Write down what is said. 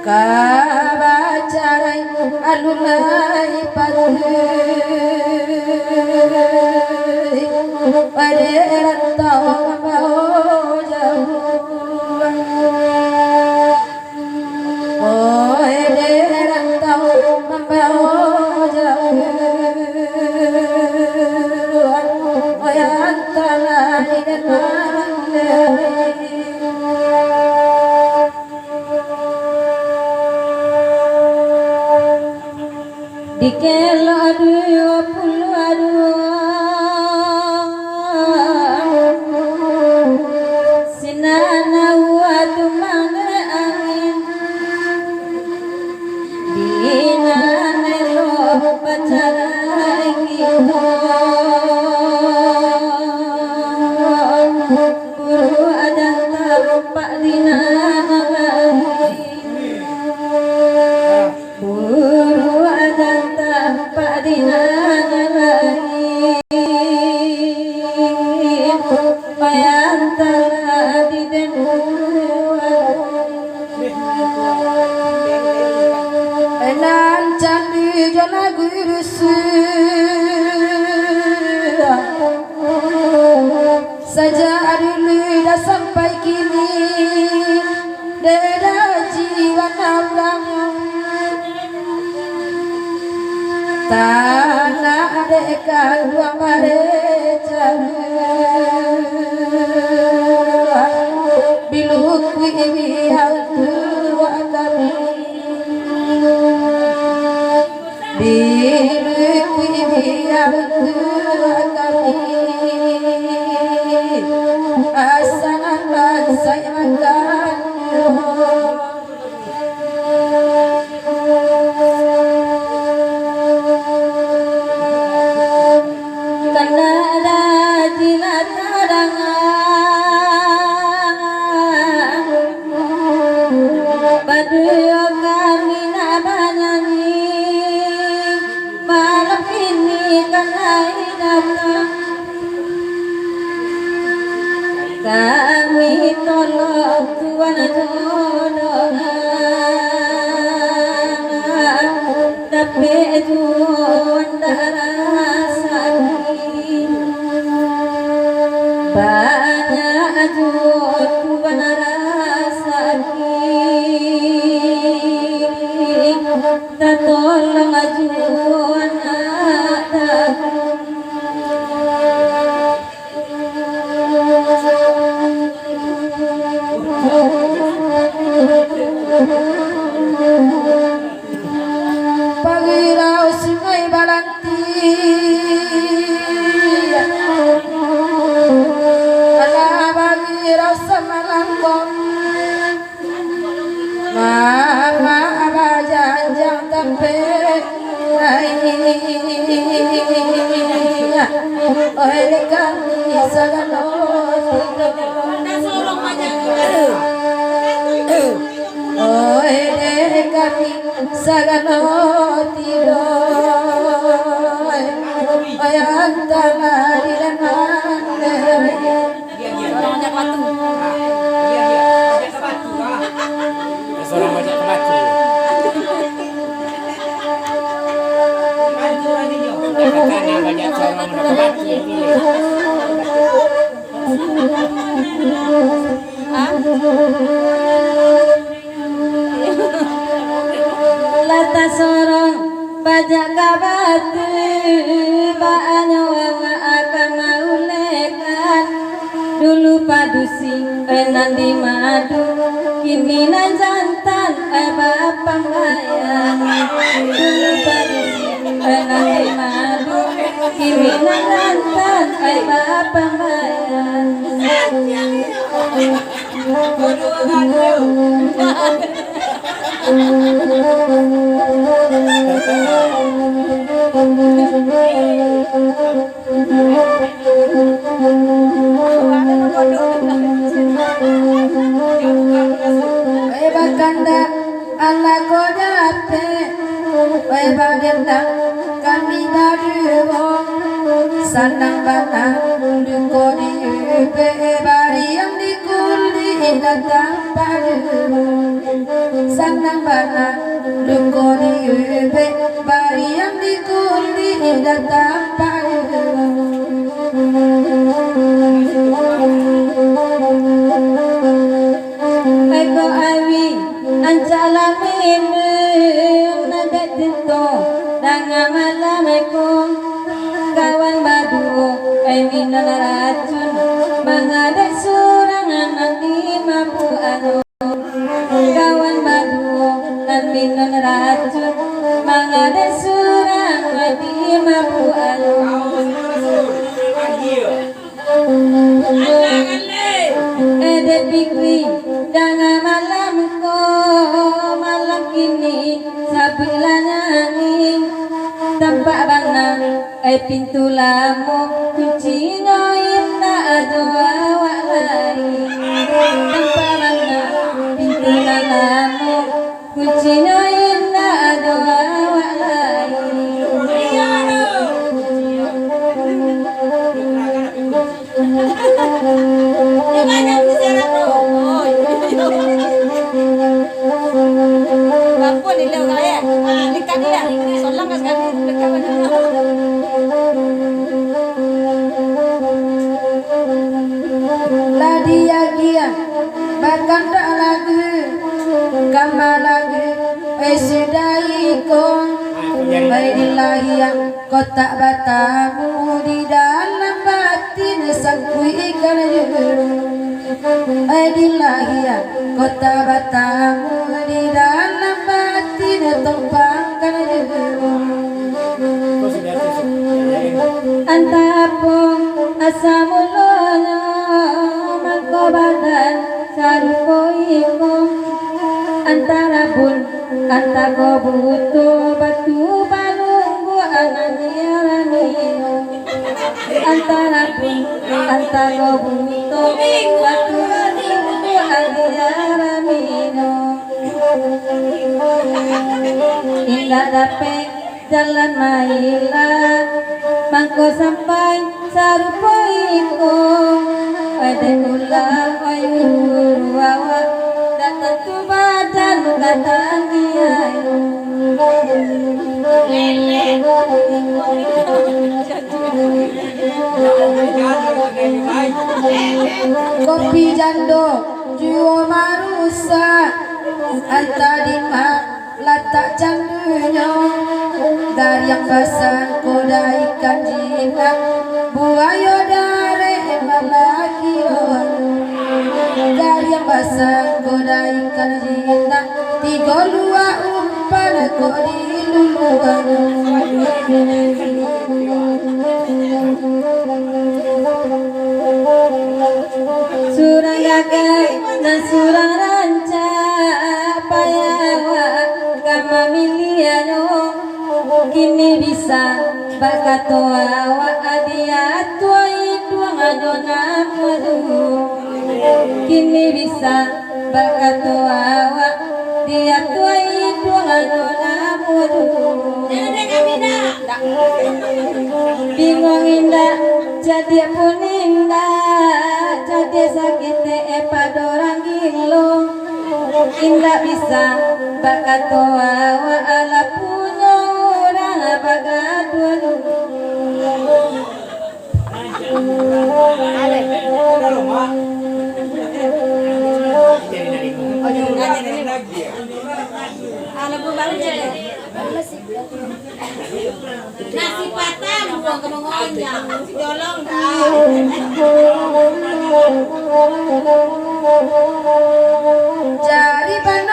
kabacarai alulai padai paderan tau mau jauh oh deran tau mau jauh oh antara dan dikel aduh puluh aduh sinana wadu mangga angin dina nelo pacarai kita guru adan tarupak dina saja dulu dah sampai kini deda jiwa nablang tanah dekat dua mereka biluk wiwi hal tua kami biluk wiwi hal tua kami asangan saya makan karena ada jilat kadangan badu kami nabanyani malam ini karena datang kami tolong Tuhan jodoh tapi Tuhan tak rasain banyak Tuhan rasain tak tolong Tuhan tak pagirau sungai balanti ala pagirau samalambong mama abajanjang tempe oleh kami sagalo kami sagano tidur antara di dan orangnya batu seorang banyak batu katanya banyak seorang batu lata sorong bajak kabatu baanyo wanga akan maulekan dulu padusing nanti madu kini nan jantan bapang bayang dulu padusing nanti madu kini nan jantan bapang bayang Kanda anak kodate, bagenda kami baru sandang batang dukodi bari yang dikuli datang padamu sanang bana lukoni ube bari yang dikundi datang padamu eko awi ancalamin nadat tinto danga malam eko kawan badu minan racun mengadek surangan nanti mampu anu kawan badu minan racun mengadek surangan nanti mampu anu ede pikri danga malam ko malam kini sabilanya angin tampak bana pintu lamu kunci inna ajo awak lain tampak bana pintu lamu kunci inna ajo awak lain Bapak ni lewat kaya, dekat dia, solang kan dekat mana? Ladia dia, berkanda lagi, kama lagi, sedaiku, baiklah yang kotak batamu di dalam batin sangkuikan Adilahia kota batamu di dalam batin tempatkan antapung asamulonya mangko badan sarukoiko antara bun antago butuh batu balunggu ananya ranino antara pun antago butuh batu balunggu ananya ranino indah dapet jalan maila mangko sampai sarupoiko ade ulang ayur wawa datang tu badan datang dia kopi jando juo marusa antadima latak candunya dari yang pasang koda ikan jinak buayo dari malaki dari yang pasang koda ikan jinak tiga lua umpan kodi luluan surang gagai dan surang ranca payawa kama miliano kini bisa bakatoa wa adia tua itu ngadona madu kini bisa bakatoa wa dia tua itu ngadona madu bingung indah jadi pun indah jadi sakit padorang gilo indah bisa bakatoa wa ala punya orang bagadun nasi patah buang ke mengonya tolong dah jari